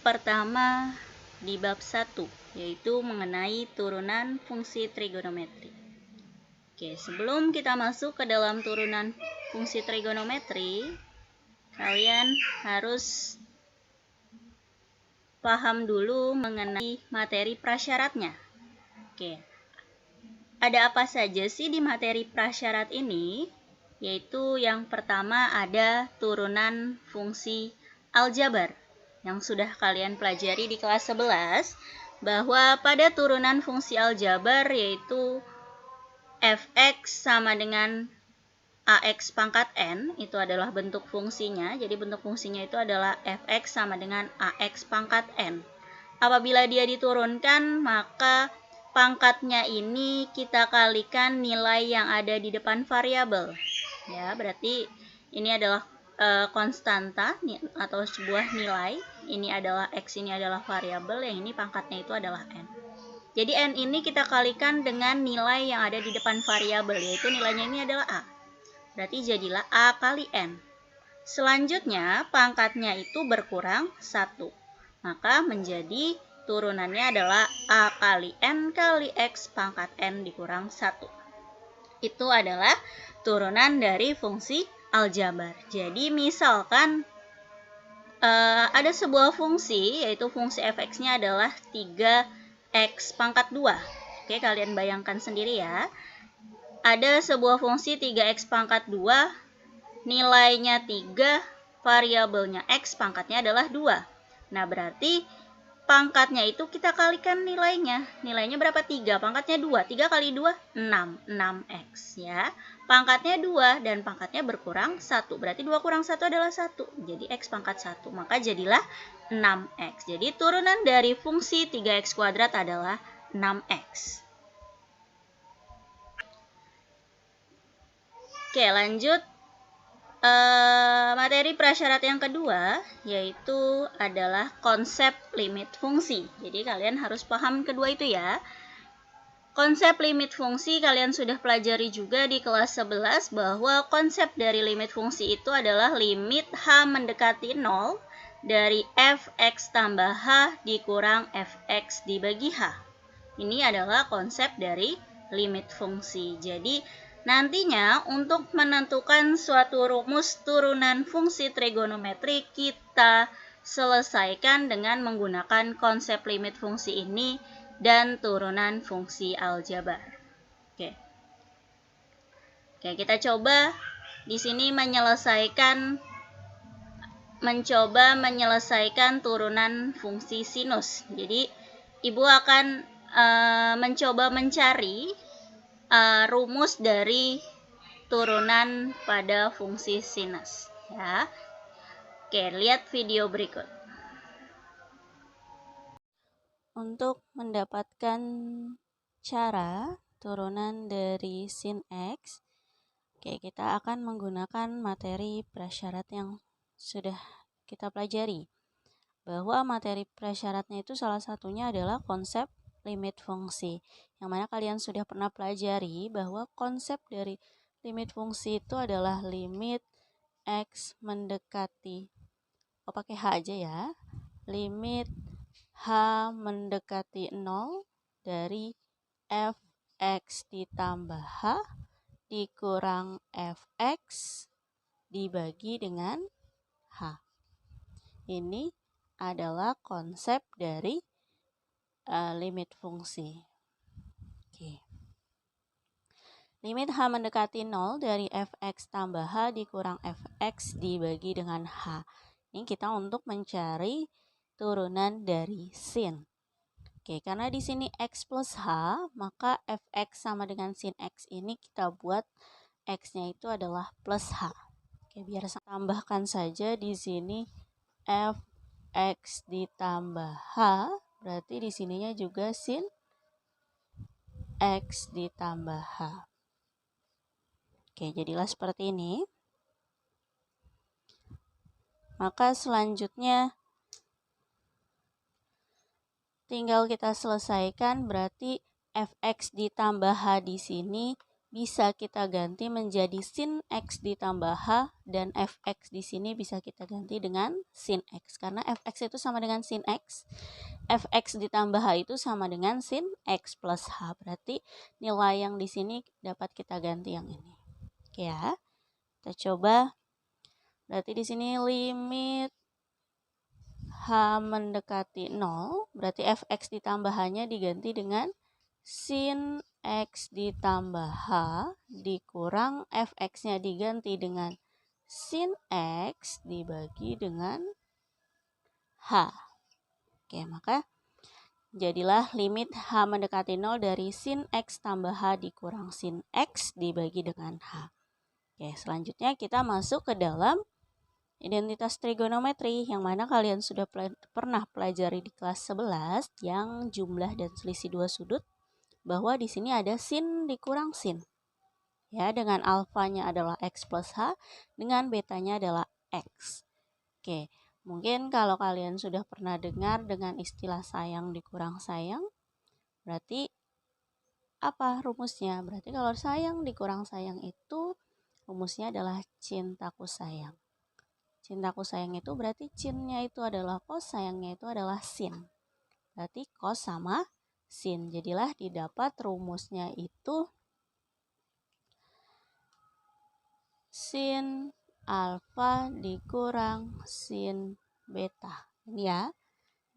pertama di bab 1, yaitu mengenai turunan fungsi trigonometri. Oke, sebelum kita masuk ke dalam turunan fungsi trigonometri, kalian harus paham dulu mengenai materi prasyaratnya. Oke, ada apa saja sih di materi prasyarat ini? Yaitu yang pertama ada turunan fungsi aljabar yang sudah kalian pelajari di kelas 11, bahwa pada turunan fungsi aljabar yaitu fx sama dengan ax pangkat n, itu adalah bentuk fungsinya. Jadi bentuk fungsinya itu adalah fx sama dengan ax pangkat n. Apabila dia diturunkan, maka pangkatnya ini kita kalikan nilai yang ada di depan variabel. Ya, berarti ini adalah konstanta atau sebuah nilai. Ini adalah x, ini adalah variabel, yang ini pangkatnya itu adalah n. Jadi n ini kita kalikan dengan nilai yang ada di depan variabel, yaitu nilainya ini adalah a. Berarti jadilah a kali n. Selanjutnya pangkatnya itu berkurang 1. Maka menjadi turunannya adalah a kali n kali x pangkat n dikurang 1. Itu adalah turunan dari fungsi aljabar. Jadi misalkan ada sebuah fungsi, yaitu fungsi fx-nya adalah 3x pangkat 2. Oke, kalian bayangkan sendiri ya. Ada sebuah fungsi 3x pangkat 2, nilainya 3, variabelnya x, pangkatnya adalah 2. Nah, berarti pangkatnya itu kita kalikan nilainya. Nilainya berapa? 3, pangkatnya 2. 3 kali 2, 6. 6x ya. Pangkatnya 2 dan pangkatnya berkurang 1. Berarti 2 kurang 1 adalah 1. Jadi x pangkat 1. Maka jadilah 6x. Jadi turunan dari fungsi 3x kuadrat adalah 6x. Oke, lanjut. Materi prasyarat yang kedua yaitu adalah konsep limit fungsi. Jadi kalian harus paham kedua itu ya. Konsep limit fungsi kalian sudah pelajari juga di kelas 11, bahwa konsep dari limit fungsi itu adalah limit h mendekati 0 dari fx tambah h dikurang fx dibagi h. Ini adalah konsep dari limit fungsi. Jadi nantinya untuk menentukan suatu rumus turunan fungsi trigonometri, kita selesaikan dengan menggunakan konsep limit fungsi ini dan turunan fungsi aljabar. Oke, kita coba di sini mencoba menyelesaikan turunan fungsi sinus. Jadi ibu akan mencoba mencari rumus dari turunan pada fungsi sinus ya. Oke, lihat video berikut. Untuk mendapatkan cara turunan dari sin x, kita akan menggunakan materi prasyarat yang sudah kita pelajari. Bahwa materi prasyaratnya itu salah satunya adalah konsep limit fungsi, yang mana kalian sudah pernah pelajari bahwa konsep dari limit fungsi itu adalah limit x mendekati, pakai h aja ya, limit h mendekati 0 dari fx ditambah h dikurang fx dibagi dengan h. Ini adalah konsep dari limit fungsi. Oke. Limit h mendekati 0 dari fx tambah h dikurang fx dibagi dengan h. Ini kita untuk mencari turunan dari sin. Oke, karena di sini x plus h, maka fx sama dengan sin x ini kita buat x-nya itu adalah plus h. Oke, biar tambahkan saja di sini fx ditambah h. Berarti di sininya juga sin x ditambah h. Oke, jadilah seperti ini. Maka selanjutnya tinggal kita selesaikan, berarti fx ditambah h di sini bisa kita ganti menjadi sin X ditambah H, dan fx di sini bisa kita ganti dengan sin X. Karena fx itu sama dengan sin X, fx ditambah H itu sama dengan sin X plus H. Berarti nilai yang di sini dapat kita ganti yang ini. Oke ya, kita coba. Berarti di sini limit H mendekati 0, berarti fx ditambah H-nya diganti dengan sin X ditambah H dikurang fx-nya diganti dengan sin X dibagi dengan H. Oke, maka jadilah limit H mendekati 0 dari sin X tambah H dikurang sin X dibagi dengan H. Oke, selanjutnya kita masuk ke dalam identitas trigonometri yang mana kalian sudah pernah pelajari di kelas 11 yang jumlah dan selisih dua sudut, bahwa di sini ada sin dikurang sin. Ya, dengan alfanya adalah X plus H, dengan betanya adalah X. Oke, mungkin kalau kalian sudah pernah dengar dengan istilah sayang dikurang sayang, berarti apa rumusnya? Berarti kalau sayang dikurang sayang itu rumusnya adalah cintaku sayang. Cintaku sayang itu berarti cinnya itu adalah cos, sayangnya itu adalah sin. Berarti cos sama sin. Jadilah didapat rumusnya itu sin alfa dikurang sin beta. Ini ya.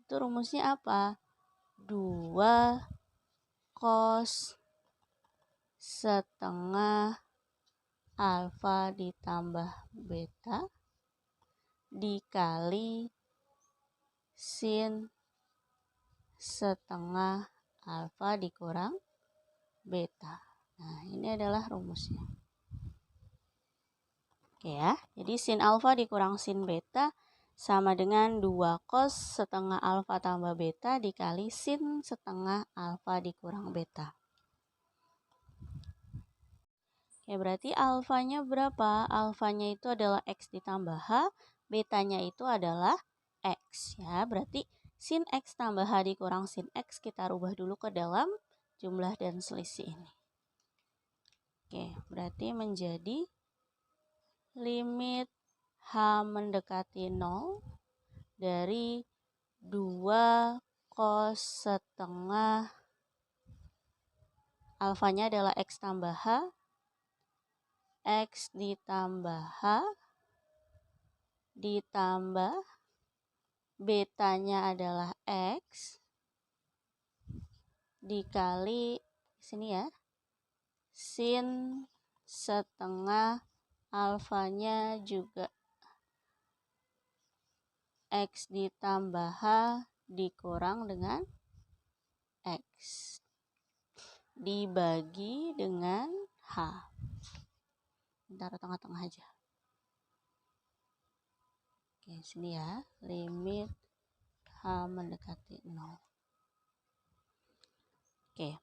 Itu rumusnya apa? 2 cos setengah alfa ditambah beta dikali sin setengah alfa dikurang beta. Nah, ini adalah rumusnya. Oke ya, jadi sin alfa dikurang sin beta sama dengan 2 cos setengah alfa tambah beta dikali sin setengah alfa dikurang beta. Oke, berarti alfanya berapa? Alfanya itu adalah X ditambah H, betanya itu adalah X ya. Berarti sin X tambah H dikurang sin X kita rubah dulu ke dalam jumlah dan selisih ini. Oke, berarti menjadi limit H mendekati 0 dari 2 cos setengah alfanya adalah X tambah H, X ditambah H ditambah betanya adalah X dikali sini ya sin setengah alfanya juga X ditambah H dikurang dengan X dibagi dengan H. Taruh tengah-tengah aja. Oke, sini ya, limit H mendekati 0. Oke.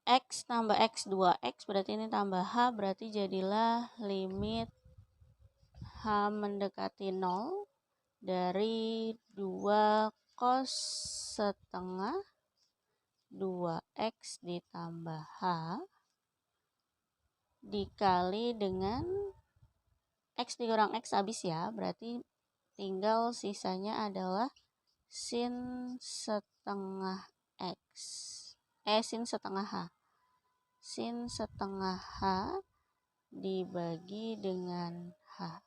X tambah X 2X berarti ini tambah H, berarti jadilah limit H mendekati 0 dari 2 cos setengah 2X ditambah H dikali dengan X dikurang X habis ya, berarti tinggal sisanya adalah sin setengah X. Sin setengah H. Sin setengah H dibagi dengan H.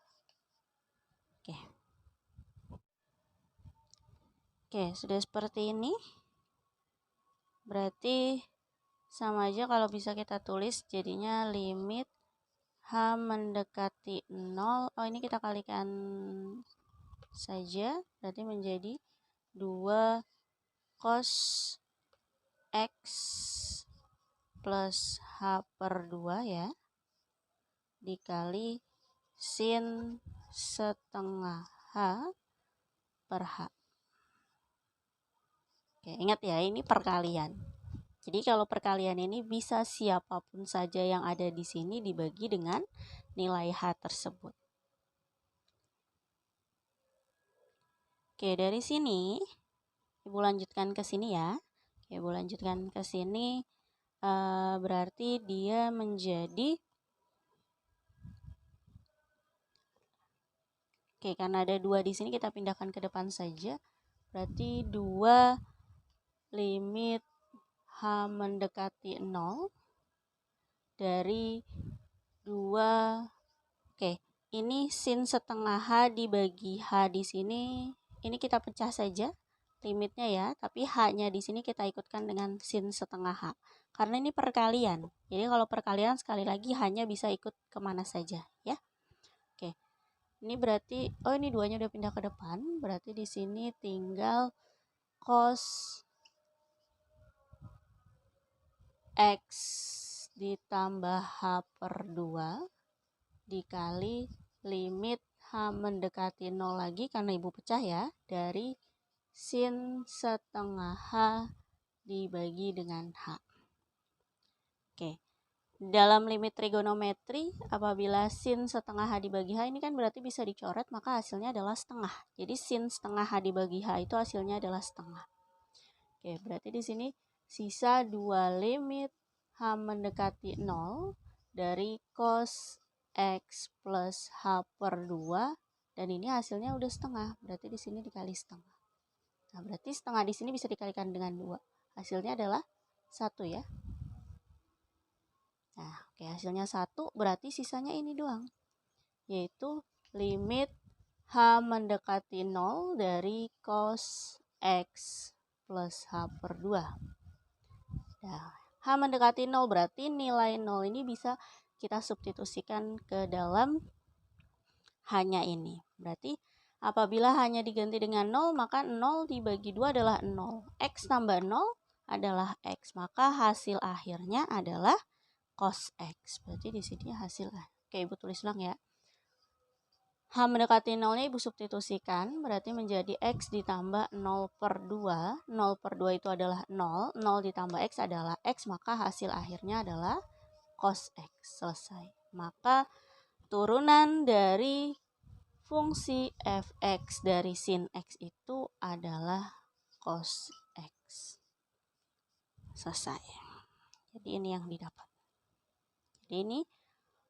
Oke. Oke, sudah seperti ini. Berarti sama aja kalau bisa kita tulis jadinya limit H mendekati 0. Oh, ini kita kalikan saja. Berarti menjadi 2 cos X plus H per 2 ya. Dikali sin setengah H per H. Oke, ingat ya, ini perkalian. Jadi kalau perkalian ini bisa siapapun saja yang ada di sini dibagi dengan nilai H tersebut. Oke, dari sini Ibu lanjutkan ke sini ya. Oke, Ibu lanjutkan ke sini. berarti dia menjadi, oke, karena ada 2 di sini kita pindahkan ke depan saja. Berarti 2 limit H mendekati 0 dari 2. Oke, ini sin setengah H dibagi H di sini, ini kita pecah saja limitnya ya, tapi H-nya di sini kita ikutkan dengan sin setengah H. Karena ini perkalian, jadi kalau perkalian sekali lagi H-nya bisa ikut kemana saja ya. Oke, ini berarti, oh ini 2-nya udah pindah ke depan, berarti di sini tinggal cos X ditambah H per 2 dikali limit H mendekati 0 lagi karena ibu pecah ya, dari sin setengah H dibagi dengan H. Oke, dalam limit trigonometri apabila sin setengah H dibagi H ini kan berarti bisa dicoret, maka hasilnya adalah setengah. Jadi sin setengah H dibagi H itu hasilnya adalah setengah. Oke, berarti di sini sisa 2 limit H mendekati 0 dari cos X plus H per 2, dan ini hasilnya udah setengah, berarti di sini dikali setengah. Nah, berarti setengah di sini bisa dikalikan dengan 2. Hasilnya adalah 1 ya. Nah, oke, hasilnya 1, berarti sisanya ini doang, yaitu limit H mendekati 0 dari cos X plus H per 2. Nah, H mendekati 0 berarti nilai 0 ini bisa kita substitusikan ke dalam H-nya ini. Berarti apabila H-nya diganti dengan 0, maka 0 dibagi 2 adalah 0. X tambah 0 adalah X. Maka hasil akhirnya adalah cos X. Berarti di sini hasil. Oke, ibu tulis ulang ya. H mendekati 0-nya ibu substitusikan, berarti menjadi X ditambah 0 per 2. 0 per 2 itu adalah 0. 0 ditambah X adalah X, maka hasil akhirnya adalah cos X. Selesai. Maka turunan dari fungsi fx dari sin X itu adalah cos X. Selesai. Jadi ini yang didapat. Jadi ini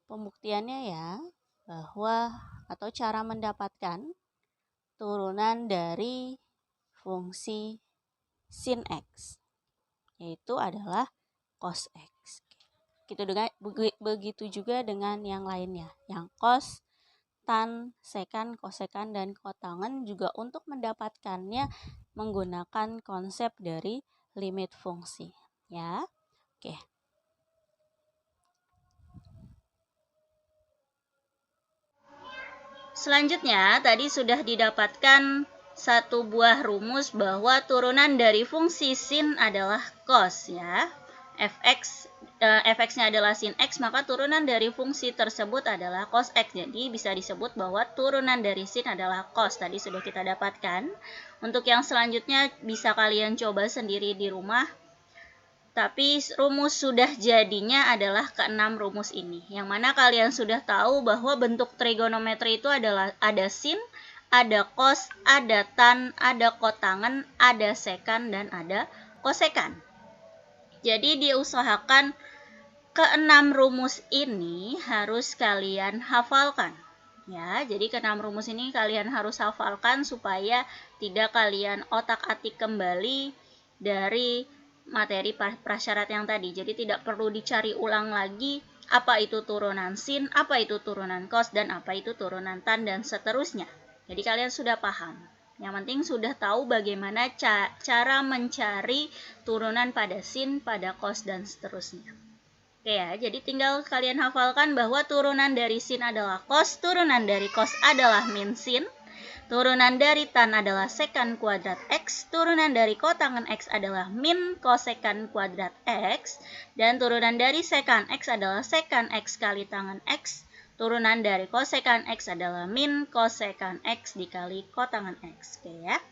pembuktiannya ya, bahwa atau cara mendapatkan turunan dari fungsi sin X yaitu adalah cos X. Begitu juga dengan yang lainnya, yang cos, tan, sekan, kosekan, dan kotangen juga untuk mendapatkannya menggunakan konsep dari limit fungsi ya. Oke. Selanjutnya, tadi sudah didapatkan satu buah rumus bahwa turunan dari fungsi sin adalah cos ya. Fx-nya adalah sin X, maka turunan dari fungsi tersebut adalah cos X. Jadi bisa disebut bahwa turunan dari sin adalah cos. Tadi sudah kita dapatkan. Untuk yang selanjutnya bisa kalian coba sendiri di rumah. Tapi rumus sudah jadinya adalah ke-6 rumus ini. Yang mana kalian sudah tahu bahwa bentuk trigonometri itu adalah ada sin, ada cos, ada tan, ada kotangen, ada sekan, dan ada kosekan. Jadi diusahakan ke-6 rumus ini harus kalian hafalkan. Ya, jadi ke-6 rumus ini kalian harus hafalkan supaya tidak kalian otak-atik kembali dari materi prasyarat yang tadi. Jadi tidak perlu dicari ulang lagi apa itu turunan sin, apa itu turunan cos, dan apa itu turunan tan, dan seterusnya. Jadi kalian sudah paham. Yang penting sudah tahu bagaimana cara mencari turunan pada sin, pada cos, dan seterusnya. Oke ya, jadi tinggal kalian hafalkan bahwa turunan dari sin adalah cos, turunan dari cos adalah min sin, turunan dari tan adalah sekan kuadrat X, turunan dari kotangen X adalah min kosekan kuadrat X, dan turunan dari sekan X adalah sekan X kali tangen X, turunan dari kosekan X adalah min kosekan X dikali kotangen X. Oke ya.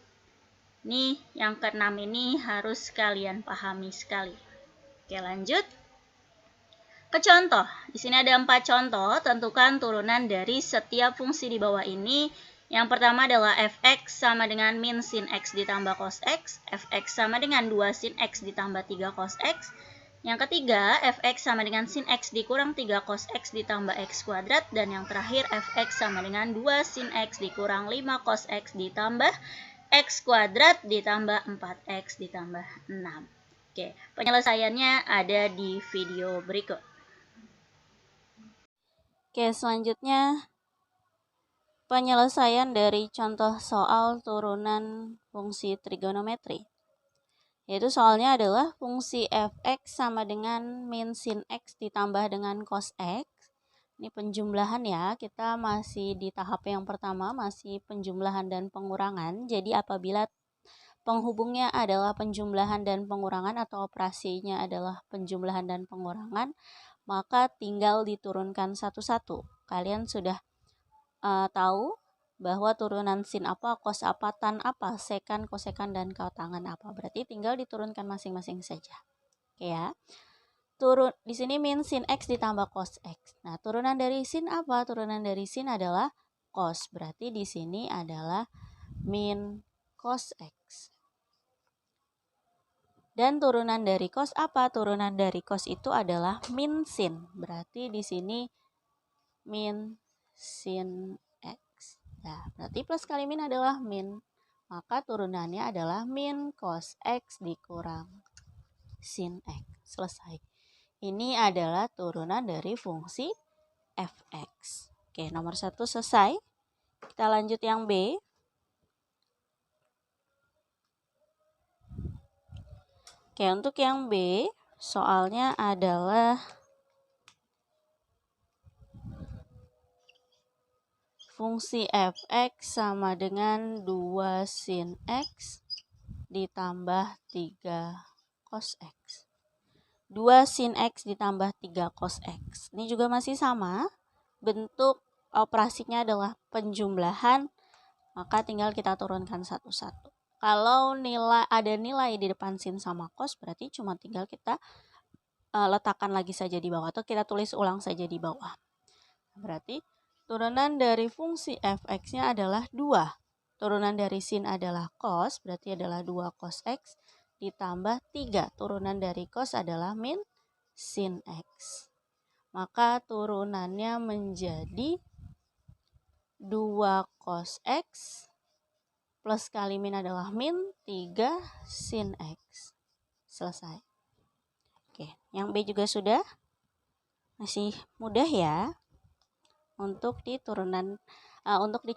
Ini yang ke-6 ini harus kalian pahami sekali. Oke, lanjut. Ke contoh, di sini ada 4 contoh, tentukan turunan dari setiap fungsi di bawah ini. Yang pertama adalah fx sama dengan min sin x ditambah cos x, fx sama dengan 2 sin x ditambah 3 cos x, Yang ketiga, fx sama dengan sin x dikurang 3 cos x ditambah x kuadrat. Dan yang terakhir, fx sama dengan 2 sin x dikurang 5 cos x ditambah x kuadrat ditambah 4x ditambah 6. Oke, penyelesaiannya ada di video berikut. Oke, selanjutnya penyelesaian dari contoh soal turunan fungsi trigonometri. Yaitu soalnya adalah fungsi fx sama dengan min sin x ditambah dengan cos x. Ini penjumlahan ya, kita masih di tahap yang pertama, masih penjumlahan dan pengurangan. Jadi apabila penghubungnya adalah penjumlahan dan pengurangan atau operasinya adalah penjumlahan dan pengurangan, maka tinggal diturunkan satu-satu. Kalian sudah tahu bahwa turunan sin apa, cos apa, tan apa, sekan, kosekan, dan kautangan apa. Berarti tinggal diturunkan masing-masing saja. Oke ya. Di sini min sin x ditambah cos x. Nah, turunan dari sin apa? Turunan dari sin adalah cos. Berarti di sini adalah min cos x. Dan turunan dari cos apa? Turunan dari cos itu adalah min sin. Berarti di sini min sin x. Nah, berarti plus kali min adalah min. Maka turunannya adalah min cos x dikurang sin x. Selesai. Ini adalah turunan dari fungsi fx. Oke, nomor 1 selesai. Kita lanjut yang B. Oke, untuk yang B, soalnya adalah fungsi fx sama dengan 2 sin x ditambah 3 cos x. 2 sin x ditambah 3 cos x. Ini juga masih sama. Bentuk operasinya adalah penjumlahan, maka tinggal kita turunkan satu-satu. Kalau ada nilai di depan sin sama cos, berarti cuma tinggal kita letakkan lagi saja di bawah, atau kita tulis ulang saja di bawah. Berarti turunan dari fungsi fx-nya adalah 2. Turunan dari sin adalah cos, berarti adalah 2 cos x ditambah 3. Turunan dari cos adalah min sin x. Maka turunannya menjadi 2 cos x plus kali min adalah min 3 sin x. Selesai. Oke, yang B juga sudah. Masih mudah ya untuk di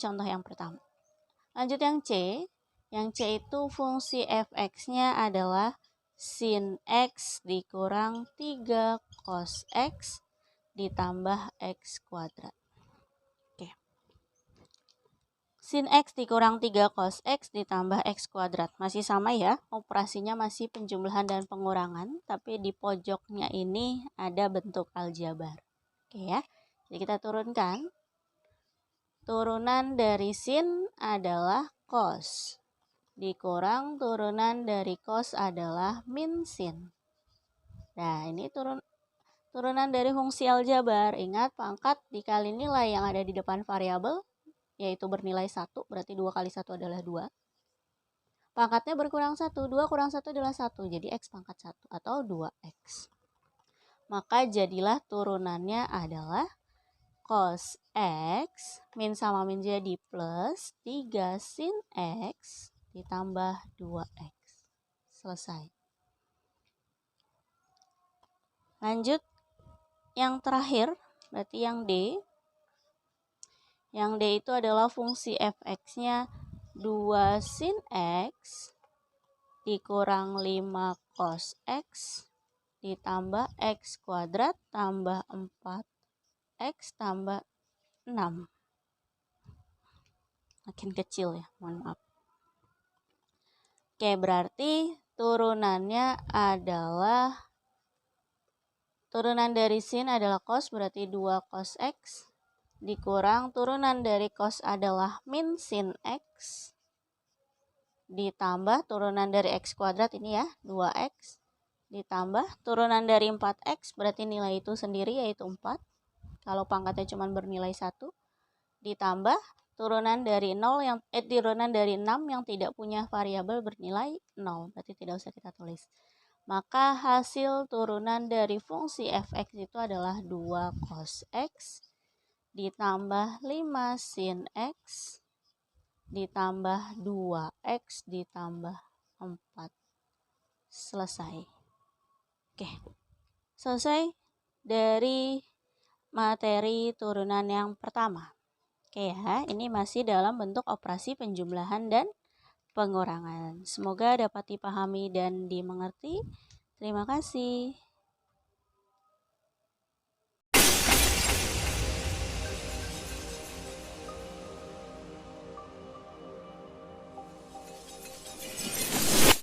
contoh yang pertama. Lanjut yang C. Yang C itu fungsi fx-nya adalah sin x dikurang 3 cos x ditambah x kuadrat. Oke. Sin x dikurang 3 cos x ditambah x kuadrat. Masih sama ya, operasinya masih penjumlahan dan pengurangan, tapi di pojoknya ini ada bentuk aljabar. Oke ya, jadi kita turunkan. Turunan dari sin adalah cos. Dikurang turunan dari cos adalah min sin. Nah, ini turunan dari fungsi aljabar. Ingat, pangkat dikali nilai yang ada di depan variabel, yaitu bernilai 1, berarti 2 kali 1 adalah 2. Pangkatnya berkurang 1, 2 kurang 1 adalah 1, jadi x pangkat 1 atau 2x. Maka jadilah turunannya adalah cos x, min sama min jadi plus 3 sin x ditambah 2x. Selesai. Lanjut yang terakhir, berarti yang D. Yang D itu adalah fungsi fx-nya 2 sin x dikurang 5 cos x ditambah x kuadrat tambah 4x tambah 6. Makin kecil ya, mohon maaf. Oke, berarti turunannya adalah turunan dari sin adalah cos, berarti 2 cos x dikurang turunan dari cos adalah min sin x ditambah turunan dari x kuadrat ini ya, 2x ditambah turunan dari 4x, berarti nilai itu sendiri yaitu 4. Kalau pangkatnya cuma bernilai 1, ditambah turunan dari 6 yang tidak punya variabel bernilai 0, berarti tidak usah kita tulis. Maka hasil turunan dari fungsi fx itu adalah 2 cos x ditambah 5 sin x ditambah 2x ditambah 4. Selesai. Oke, selesai dari materi turunan yang pertama. Oke ya, ini masih dalam bentuk operasi penjumlahan dan pengurangan. Semoga dapat dipahami dan dimengerti. Terima kasih.